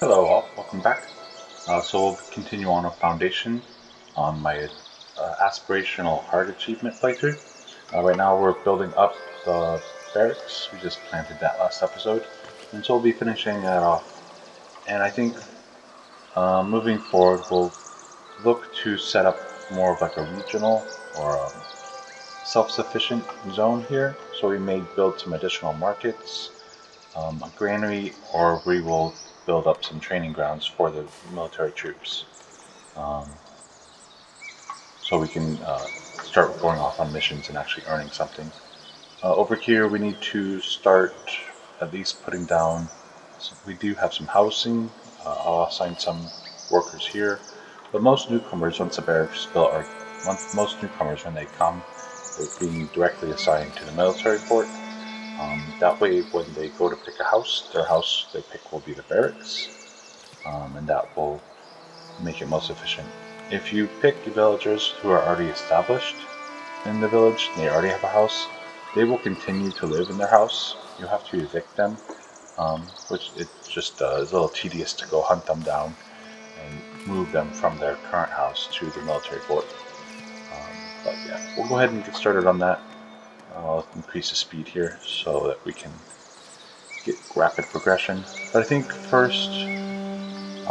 Hello all, welcome back. So we'll continue on a foundation on my aspirational art achievement playthrough. Right now we're building up the barracks. We just planted that last episode, and so we'll be finishing that off. And I think moving forward we'll look to set up more of like a regional or self-sufficient zone here. So we may build some additional markets, a granary, or we will build up some training grounds for the military troops. Um, so we can start going off on missions and actually earning something. Over here, we need to start at least putting down. So we do have some housing. I'll assign some workers here, but most newcomers, once the barracks is built, are most newcomers when they come, they're being directly assigned to the military fort. That way, when they go to pick a house, their house they pick will be the barracks, and that will make it most efficient. If you pick villagers who are already established in the village, and they already have a house, they will continue to live in their house. You have to evict them, which it just is a little tedious to go hunt them down and move them from their current house to the military fort. But yeah, we'll go ahead and get started on that. I'll increase the speed here so that we can get rapid progression. But I think first,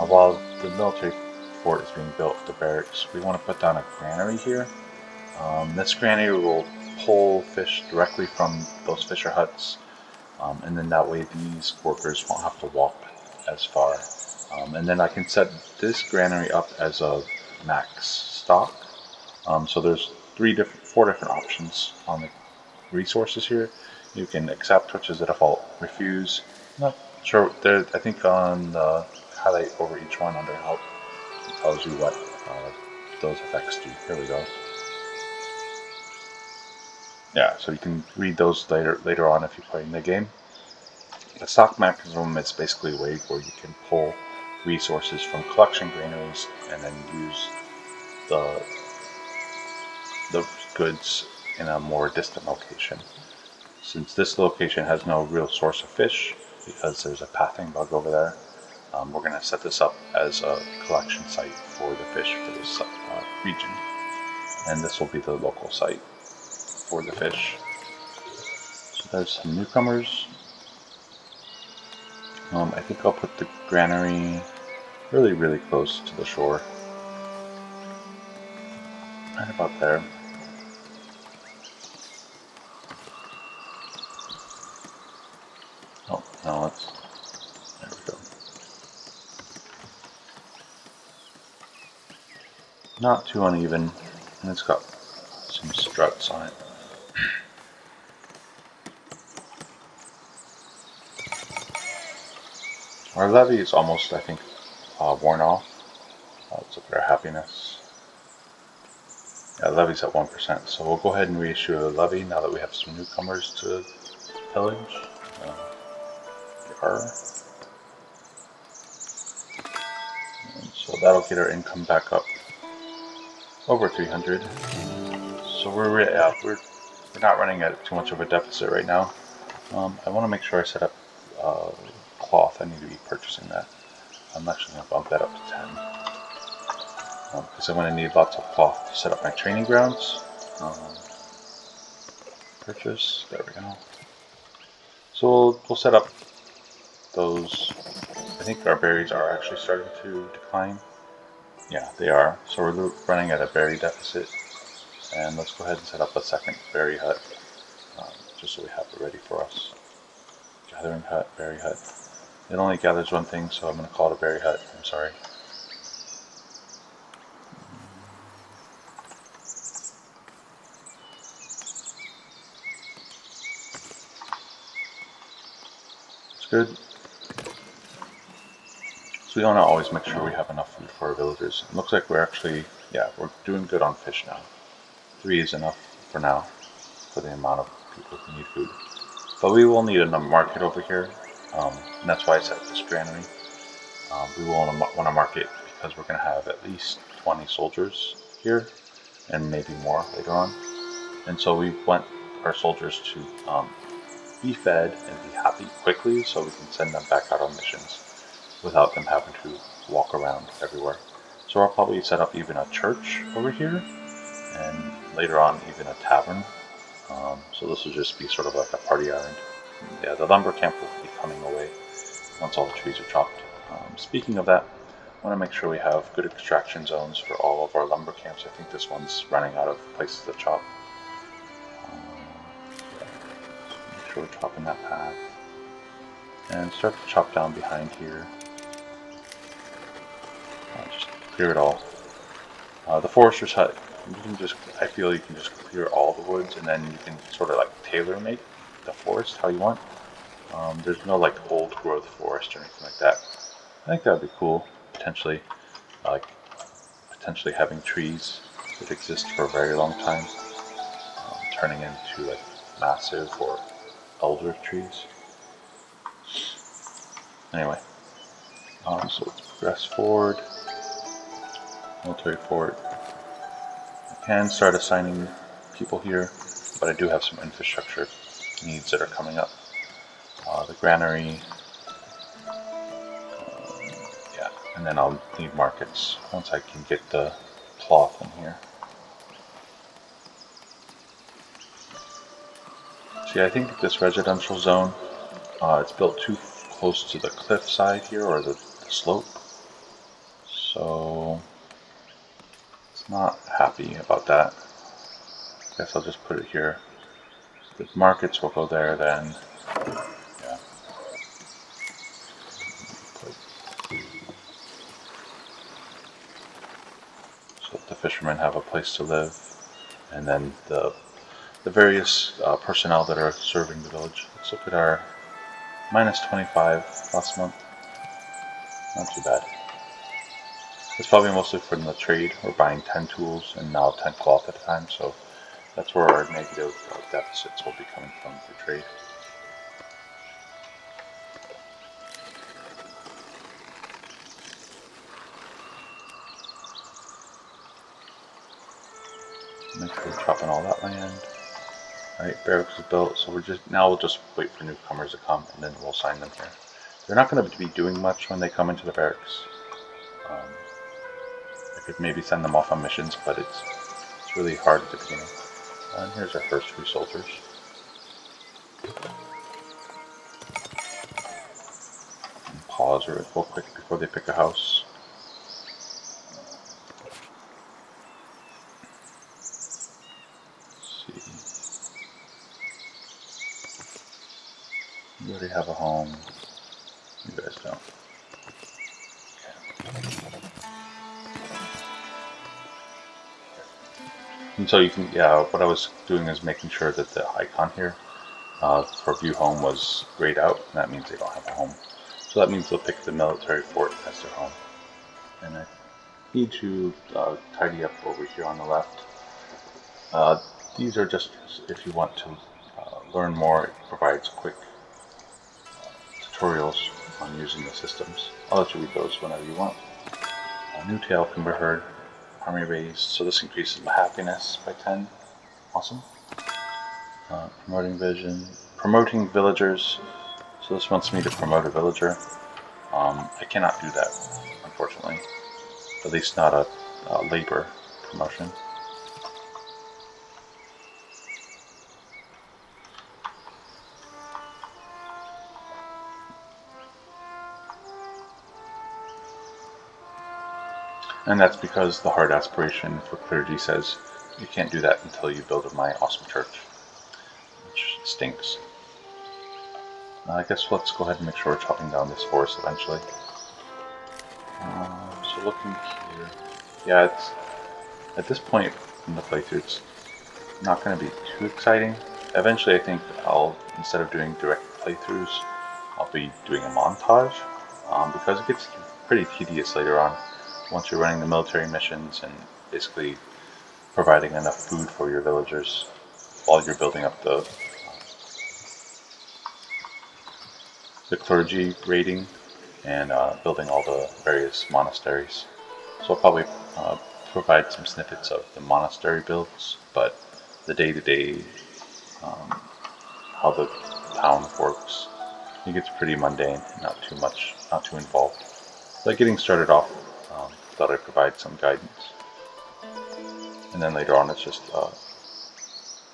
while the military fort is being built, the barracks, we want to put down a granary here. This granary will pull fish directly from those fisher huts, and then that way these workers won't have to walk as far. And then I can set this granary up as a max stock. So there's four different options on the resources here. You can accept, which is the default, refuse. Not sure. There, I think on the highlight over each one under help, it tells you what those effects do. Here we go. Yeah, so you can read those later on if you're playing the game. The stock mechanism is basically a way where you can pull resources from collection granaries and then use the goods in a more distant location. Since this location has no real source of fish, because there's a pathing bug over there, we're going to set this up as a collection site for the fish for this region. And this will be the local site for the fish. So there's some newcomers. I think I'll put the granary really close to the shore. Right about there. Oh, no, there we go. Not too uneven, and it's got some struts on it. Our levy is almost, I think, worn off. Let's look at our happiness. Yeah, levy's at 1%, so we'll go ahead and reissue a levy now that we have some newcomers to pillage. So that'll get our income back up over 300. So we're not running at too much of a deficit right now. I want to make sure I set up cloth. I need to be purchasing that. I'm actually going to bump that up to 10 because I'm going to need lots of cloth to set up my training grounds. Purchase. There we go. So we'll set up those. I think our berries are actually starting to decline. Yeah, they are. So we're running at a berry deficit. And let's go ahead and set up a second berry hut, just so we have it ready for us. Gathering hut, berry hut. It only gathers one thing, so I'm going to call it a berry hut. I'm sorry. It's good. So we want to always make sure we have enough food for our villagers. It looks like we're doing good on fish now. 3 is enough for now, for the amount of people who need food. But we will need a market over here, and that's why I set this granary. We will want to market because we're going to have at least 20 soldiers here, and maybe more later on. And so we want our soldiers to be fed and be happy quickly so we can send them back out on missions. without them having to walk around everywhere. So I'll probably set up even a church over here, and later on even a tavern. So this will just be sort of like a party island. Yeah, the lumber camp will be coming away once all the trees are chopped. Speaking of that, I want to make sure we have good extraction zones for all of our lumber camps. I think this one's running out of places to chop. Yeah, so make sure we're chopping that path. And start to chop down behind here. Just clear it all. The forester's hut, I feel you can just clear all the woods, and then you can sort of like tailor make the forest how you want. There's no like old growth forest or anything like that. I think that would be cool, potentially, like potentially having trees that exist for a very long time, turning into like massive or elder trees. Anyway, so let's progress forward. Military fort. I can start assigning people here, but I do have some infrastructure needs that are coming up. The granary, yeah, and then I'll need markets once I can get the cloth in here. See, I think this residential zone, it's built too close to the cliff side here, or the slope, so it's not happy about that. I guess I'll just put it here. The markets will go there then. Yeah. So that the fishermen have a place to live, and then the various personnel that are serving the village. Let's look at our minus 25 last month. Not too bad. It's probably mostly from the trade. We're buying 10 tools and now 10 cloth at a time, so that's where our negative deficits will be coming from for trade. Make sure we're chopping all that land. Alright, barracks is built, so we'll just wait for newcomers to come, and then we'll sign them here. They're not going to be doing much when they come into the barracks. I could maybe send them off on missions, but it's really hard at the beginning. And here's our first few soldiers. And pause real quick before they pick a house. Let's see. You already have a home. You guys don't. And so you can, yeah, what I was doing is making sure that the icon here for view home was grayed out, and that means they don't have a home. So that means they'll pick the military fort as their home. And I need to tidy up over here on the left. These are just if you want to learn more. It provides quick tutorials on using the systems. I'll let you read those whenever you want. New tale can be heard. Army raised, so this increases my happiness by 10. Awesome. Promoting villagers. So this wants me to promote a villager. I cannot do that, unfortunately. At least not a labor promotion. And that's because the hard aspiration for clergy says you can't do that until you build my awesome church, which stinks. I guess let's go ahead and make sure we're chopping down this forest eventually. So looking here, yeah, it's at this point in the playthrough, it's not going to be too exciting. Eventually, I think instead of doing direct playthroughs, I'll be doing a montage because it gets pretty tedious later on once you're running the military missions and basically providing enough food for your villagers while you're building up the clergy rating and building all the various monasteries. So I'll probably provide some snippets of the monastery builds, but the day-to-day, how the town works, it gets pretty mundane, not too involved. But getting started off, thought I'd provide some guidance. And then later on it's just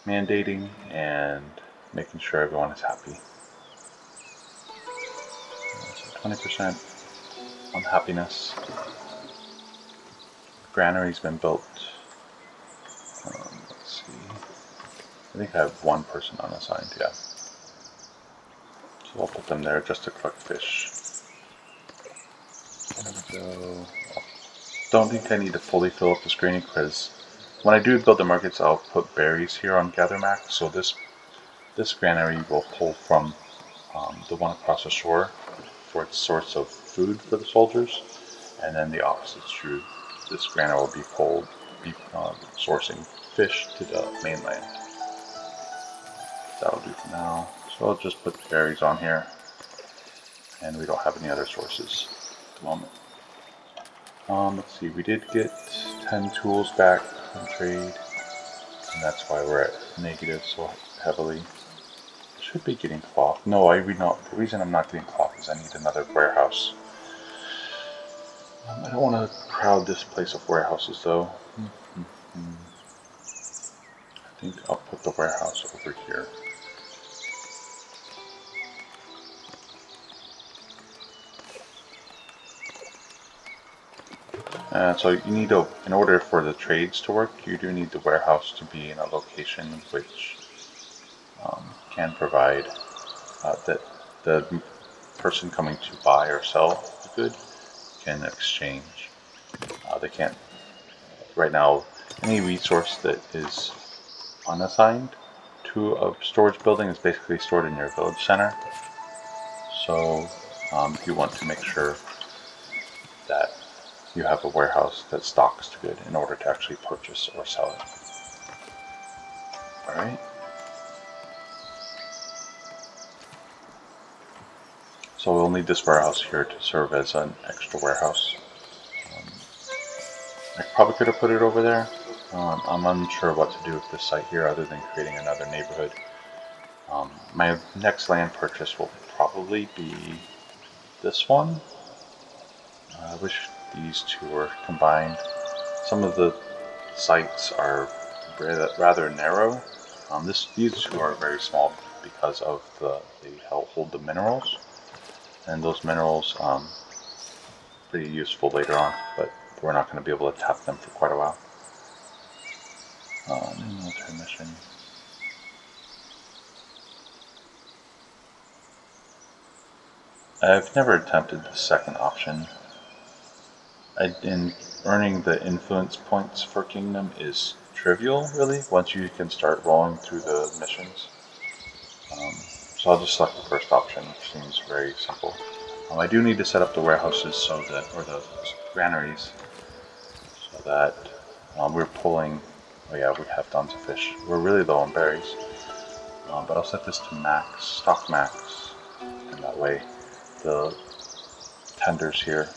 mandating and making sure everyone is happy. So 20% on happiness. Granary's been built. Let's see. I think I have one person unassigned, yeah. So I'll put them there just to collect fish. There we go. Don't think I need to fully fill up the screening because when I do build the markets, I'll put berries here on Gather Max. So this granary will pull from the one across the shore for its source of food for the soldiers, and then the opposite is true. This granary will be sourcing fish to the mainland. That'll do for now. So I'll just put berries on here, and we don't have any other sources at the moment. Let's see, we did get 10 tools back from trade, and that's why we're at negative so heavily. Should be getting cloth. No, the reason I'm not getting cloth is I need another warehouse. I don't want to crowd this place of warehouses though. I think I'll put the warehouse over here. So you need to, in order for the trades to work, you do need the warehouse to be in a location which can provide that the person coming to buy or sell the good can exchange. They can't, right now, any resource that is unassigned to a storage building is basically stored in your village center. So you want to make sure that you have a warehouse that stocks the good in order to actually purchase or sell it. Alright. So we'll need this warehouse here to serve as an extra warehouse. I probably could have put it over there. I'm unsure what to do with this site here other than creating another neighborhood. My next land purchase will probably be this one. I wish these two were combined. Some of the sites are rather narrow. These two are very small because of they hold the minerals, and those minerals pretty useful later on, but we're not going to be able to tap them for quite a while. Military mission. I've never attempted the second option. In earning the influence points for Kingdom is trivial, really, once you can start rolling through the missions. So I'll just select the first option, which seems very simple. I do need to set up the warehouses or the granaries, so that we're pulling. Oh yeah, we have tons of fish. We're really low on berries, but I'll set this to max, stock max, and that way the tenders here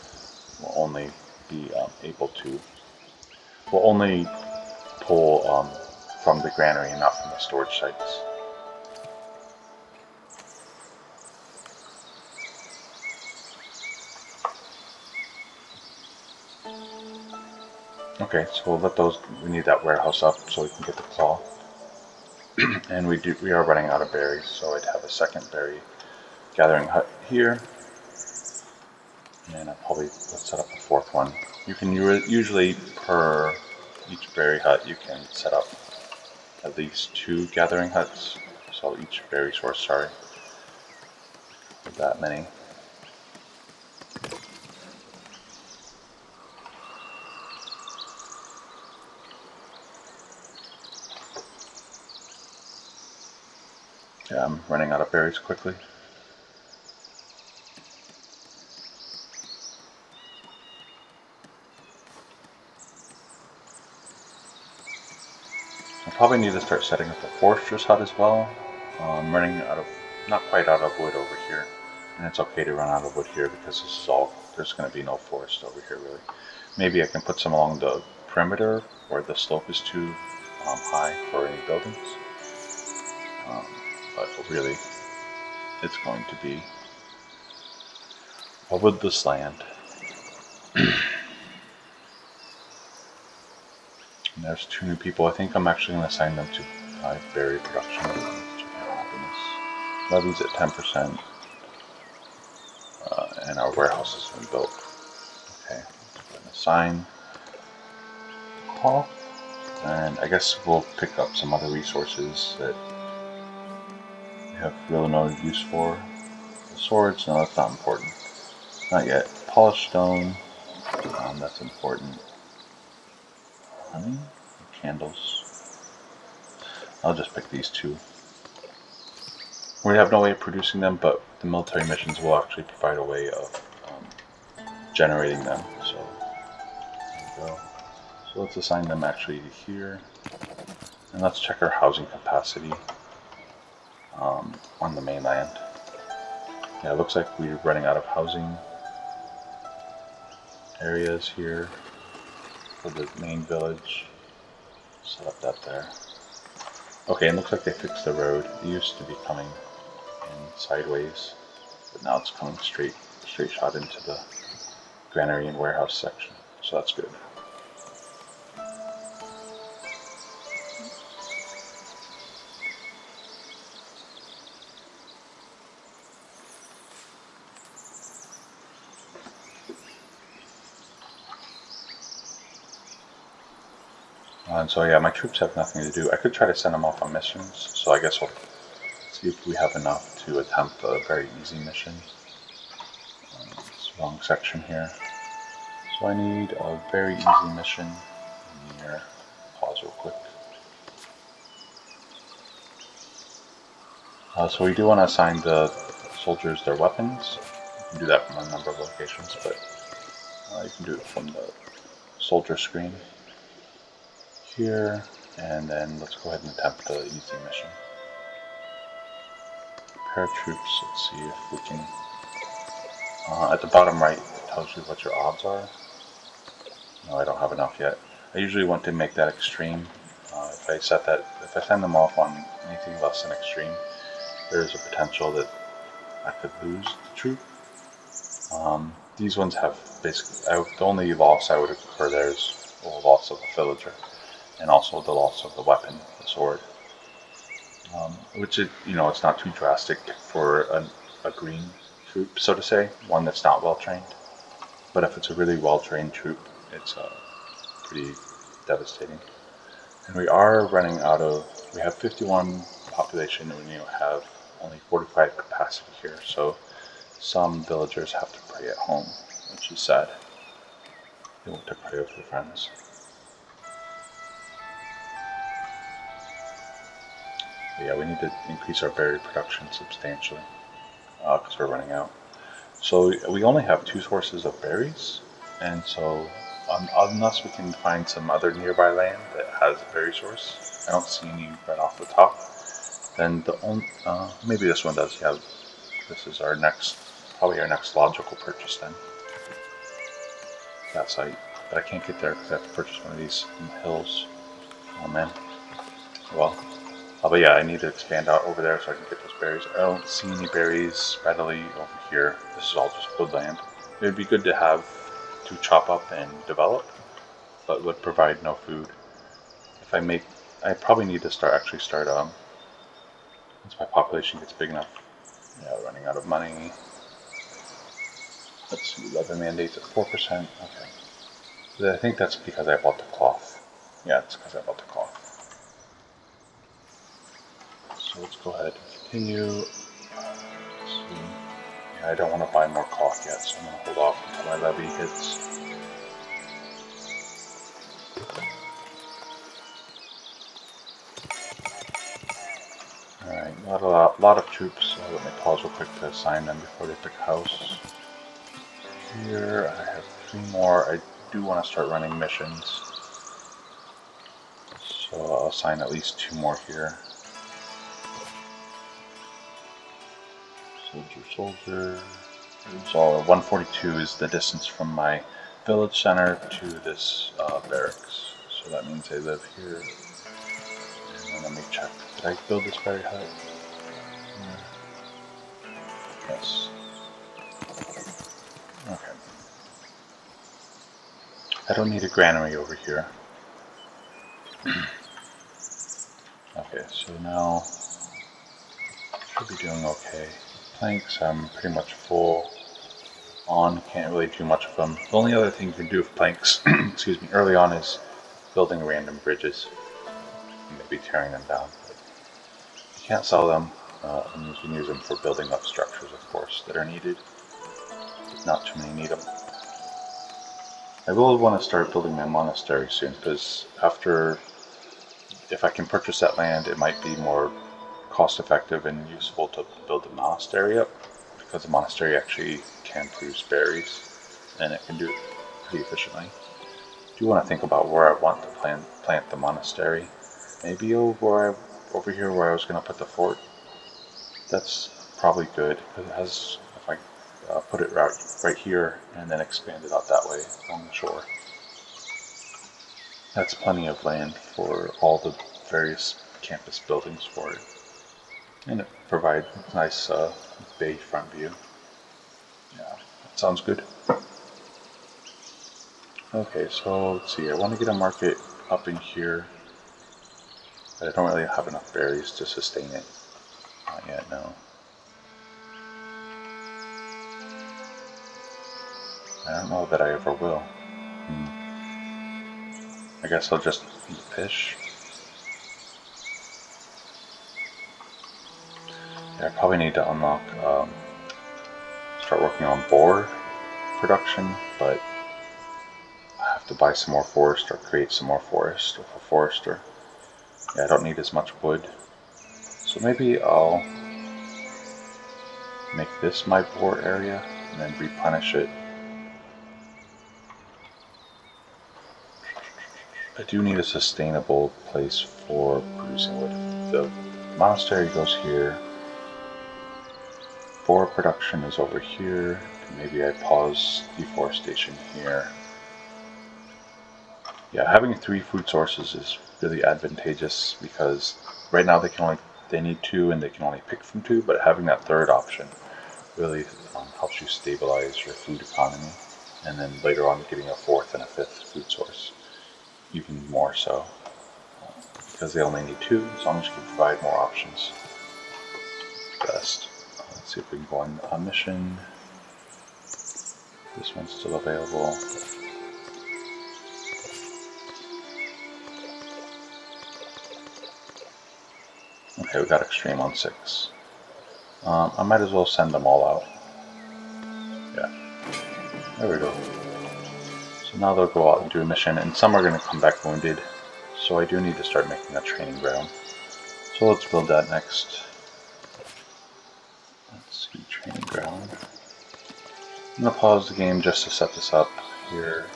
will only be will only pull from the granary and not from the storage sites. Okay, so we'll let those. We need that warehouse up so we can get the claw. And we are running out of berries, so I'd have a second berry gathering hut here. And I'll probably let's set up a fourth one. You can usually per each berry hut you can set up at least 2 gathering huts. So each berry source, sorry, that many. Yeah, I'm running out of berries quickly. I probably need to start setting up a forester's hut as well. I'm running not quite out of wood over here, and it's okay to run out of wood here because this is there's going to be no forest over here really. Maybe I can put some along the perimeter where the slope is too high for any buildings. But really, it's going to be a woodless land. And there's 2 new people. I think I'm actually going to assign them to berry production. Check our happiness. Levies at 10%. And our warehouse has been built. Okay, go ahead and assign call. And I guess we'll pick up some other resources that we have really no use for. The swords, no, that's not important. Not yet. Polished stone, that's important. Honey, candles. I'll just pick these 2. We have no way of producing them, but the military missions will actually provide a way of generating them. So there we go. So let's assign them actually to here. And let's check our housing capacity on the mainland. Yeah, it looks like we're running out of housing areas here for the main village. Set up that there. Okay, and it looks like they fixed the road. It used to be coming in sideways, but now it's coming straight shot into the granary and warehouse section. So that's good. And so yeah, my troops have nothing to do. I could try to send them off on missions, so I guess we'll see if we have enough to attempt a very easy mission. It's the wrong section here. So I need a very easy mission here. Pause real quick. So we do want to assign the soldiers their weapons. You can do that from a number of locations, but you can do it from the soldier screen here, and then let's go ahead and attempt the easy mission. Prepare troops. Let's see if we can. At the bottom right, it tells you what your odds are. No, I don't have enough yet. I usually want to make that extreme. If I send them off on anything less than extreme, there's a potential that I could lose the troop. These ones have basically, the only loss I would occur there is the loss of a villager, and also the loss of the weapon, the sword. Which it's not too drastic for a green troop, so to say, one that's not well trained. But if it's a really well trained troop, it's pretty devastating. And we are running out of. We have 51 population, and we have only 45 capacity here. So some villagers have to pray at home, which is sad. They want to pray with their friends. But yeah, we need to increase our berry production substantially because we're running out. So we only have 2 sources of berries, and so unless we can find some other nearby land that has a berry source, I don't see any right off the top. Then the only maybe this one does. Yeah, this is probably our next logical purchase then. That site, but I can't get there because I have to purchase one of these in the hills. Oh man. Well. But yeah, I need to expand out over there so I can get those berries. I don't see any berries readily over here. This is all just woodland. It would be good to have to chop up and develop, but would provide no food. I probably need to start once my population gets big enough. Yeah, running out of money. Let's see, 11 mandates at 4%. Okay. I think that's because I bought the cloth. Yeah, it's because I bought the cloth. So let's go ahead and continue. Let's see. Yeah, I don't want to buy more cloth yet, so I'm going to hold off until my levy hits. Alright, a lot of troops. So let me pause real quick to assign them before they pick a house. Here I have 3 more. I do want to start running missions. So I'll assign at least 2 more here. Soldier. So 142 is the distance from my village center to this barracks. So that means they live here. And then let me check. Did I build this berry hut? Yes. Okay. I don't need a granary over here. Okay, so now should be doing okay. Planks, I'm pretty much full on, can't really do much of them. The only other thing you can do with planks, excuse me, early on is building random bridges, and maybe tearing them down. But you can't sell them, and you can use them for building up structures, of course, that are needed. Not too many need them. I will want to start building my monastery soon, because if I can purchase that land, it might be more cost effective and useful to build a monastery up, because the monastery actually can produce berries, and it can do it pretty efficiently. I do want to think about where I want to plant the monastery. Maybe over here where I was going to put the fort. That's probably good, because it has, if I put it right here and then expand it out that way along the shore. That's plenty of land for all the various campus buildings for it. And it provides a nice bay front view. Yeah, that sounds good. Okay, so let's see, I want to get a market up in here, but I don't really have enough berries to sustain it. Not yet, no. I don't know that I ever will. I guess I'll just eat fish. Yeah, I probably need to unlock, start working on boar production, but I have to buy some more forest or create some more forest with a forester. Yeah, I don't need as much wood. So maybe I'll make this my boar area and then replenish it. I do need a sustainable place for producing wood. The monastery goes here. Boar production is over here. Maybe I pause deforestation here. Yeah, having 3 food sources is really advantageous, because right now they need 2 and they can only pick from 2, but having that third option really helps you stabilize your food economy, and then later on getting a 4th and a 5th food source even more so, because they only need 2, as long as you can provide more options. Best. Let's see if we can go on a mission. This one's still available. Okay, we got extreme on 6. I might as well send them all out. Yeah, there we go. So now they'll go out and do a mission, and some are going to come back wounded, so I do need to start making a training ground. So let's build that next. Let's see, training ground. I'm going to pause the game just to set this up here.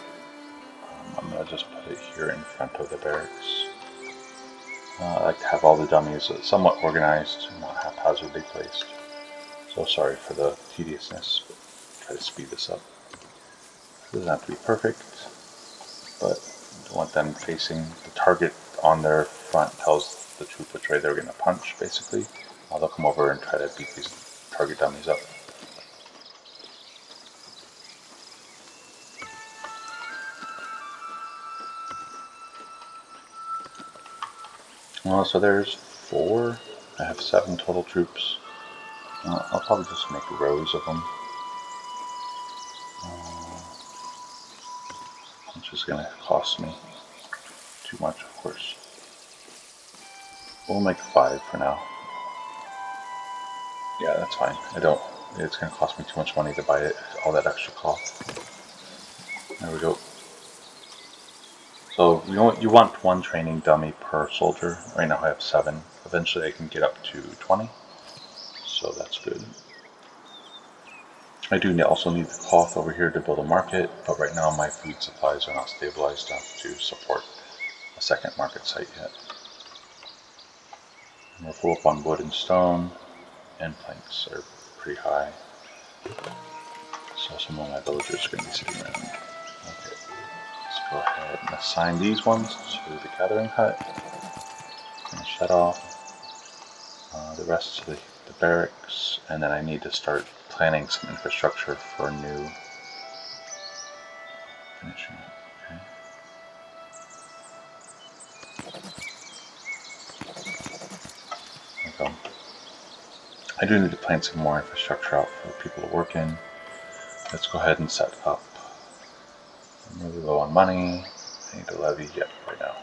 I'm going to just put it here in front of the barracks. I like to have all the dummies somewhat organized and not haphazardly placed. So sorry for the tediousness, but try to speed this up. It doesn't have to be perfect, but I don't want them facing the target on their front tells the troop which way they're going to punch, basically. They'll come over and try to beat these target dummies up. So there's 4. I have 7 total troops. I'll probably just make rows of them. Which is going to cost me too much, of course. We'll make 5 for now. Yeah, that's fine. It's going to cost me too much money to buy it, all that extra cloth. There we go. So you want 1 training dummy per soldier. Right now I have 7. Eventually I can get up to 20. So that's good. I do also need the cloth over here to build a market, but right now my food supplies are not stabilized enough to support a second market site yet. And we're full up on wood and stone, and planks are pretty high. So some of my villagers are going to be sitting around. Okay, let's go ahead and assign these ones to the gathering hut. Finish that off. The rest to the barracks, and then I need to start planning some infrastructure for new finishing. Okay. I do need to plan some more infrastructure out for people to work in. Let's go ahead and set up. I'm really low on money. I need to levy right now.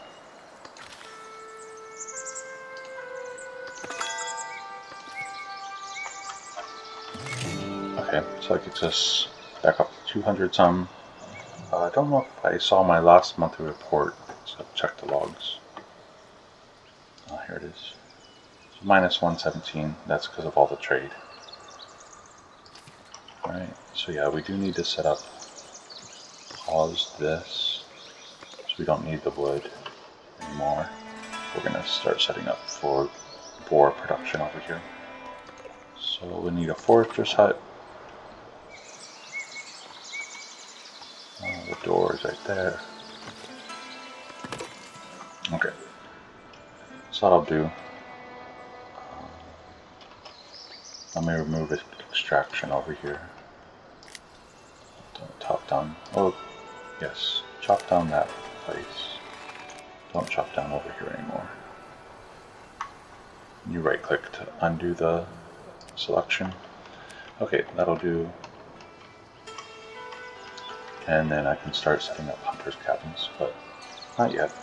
Okay, so that gets us back up to 200 some. I don't know if I saw my last monthly report, so I'll check the logs. Oh, here it is. So minus 117, that's because of all the trade. Alright, so yeah, we do need to set up, pause this, so we don't need the wood anymore. We're going to start setting up for boar production over here. So we need a fortress hut. The door is right there. Okay, so that'll do. Let me remove extraction over here. Don't chop down. Oh, yes, chop down that place. Don't chop down over here anymore. You right click to undo the selection. Okay, that'll do. And then I can start setting up hunters' cabins, but not yet.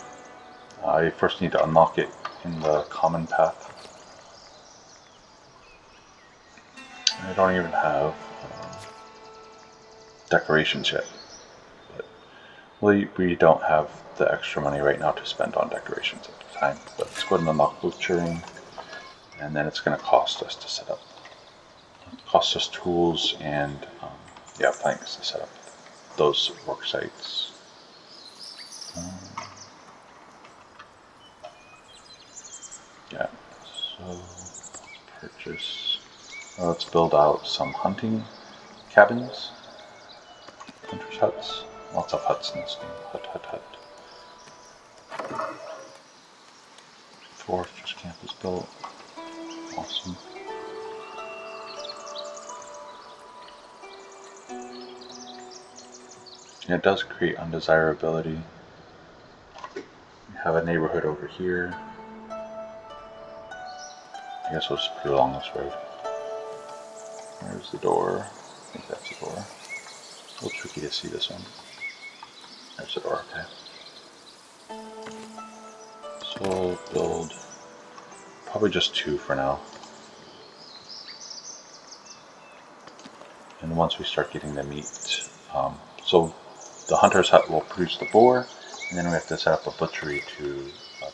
I first need to unlock it in the common path. I don't even have decorations yet. But we don't have the extra money right now to spend on decorations at the time. But let's go ahead and unlock butchering, and then it's going to cost us to set up. It costs us tools and planks to set up those work sites. Yeah, so let's purchase. Let's build out some hunting cabins, hunters' huts. Lots of huts in this game. Hut. Foresters camp is built. Awesome. And it does create undesirability. We have a neighborhood over here. I guess we'll just put it along this road. There's the door. I think that's the door. A little tricky to see this one. There's the door, okay. So we'll build probably just 2 for now. And once we start getting the meat, so the hunter's hut will produce the boar, and then we have to set up a butchery to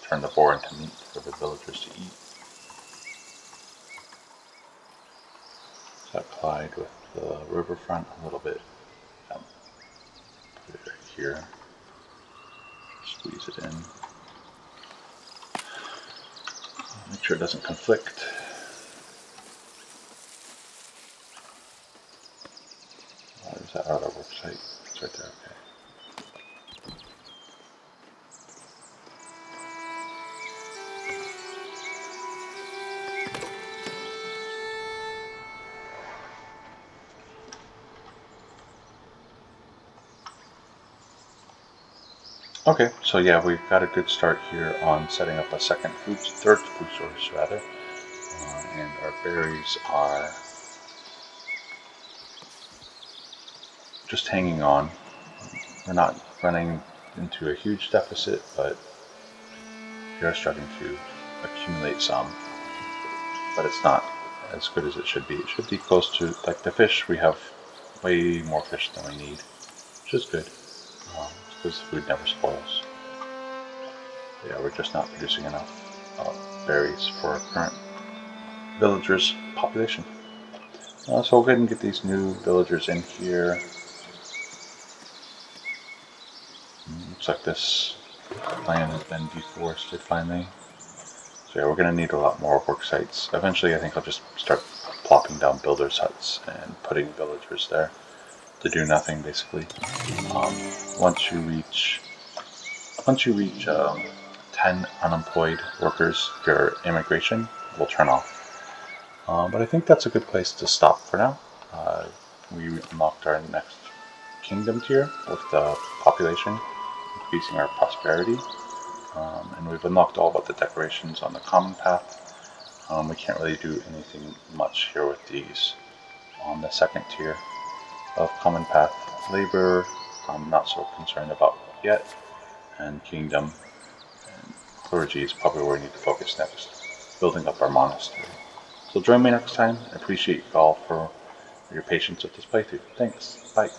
turn the boar into meat for the villagers to eat. So that collide with the riverfront a little bit. Put it right here. Squeeze it in. Make sure it doesn't conflict. Is that our work site? It's right there, okay. Okay, so yeah, we've got a good start here on setting up a third food source rather, and our berries are just hanging on. We're not running into a huge deficit, but we are starting to accumulate some, but it's not as good as it should be. It should be close to, like the fish, we have way more fish than we need, which is good. Because food never spoils. But yeah, we're just not producing enough berries for our current villagers' population. So we'll go ahead and get these new villagers in here. Looks like this land has been deforested finally. So yeah, we're going to need a lot more work sites. Eventually I think I'll just start plopping down builders' huts and putting villagers there to do nothing basically. Once you reach 10 unemployed workers, your immigration will turn off. But I think that's a good place to stop for now. We unlocked our next kingdom tier with the population. increasing our prosperity. And we've unlocked all but the decorations on the common path. We can't really do anything much here with these. On the second tier of common path, labor, I'm not so concerned about yet, and kingdom and clergy is probably where we need to focus next, building up our monastery. So join me next time. I appreciate you all for your patience with this playthrough. Thanks. Bye.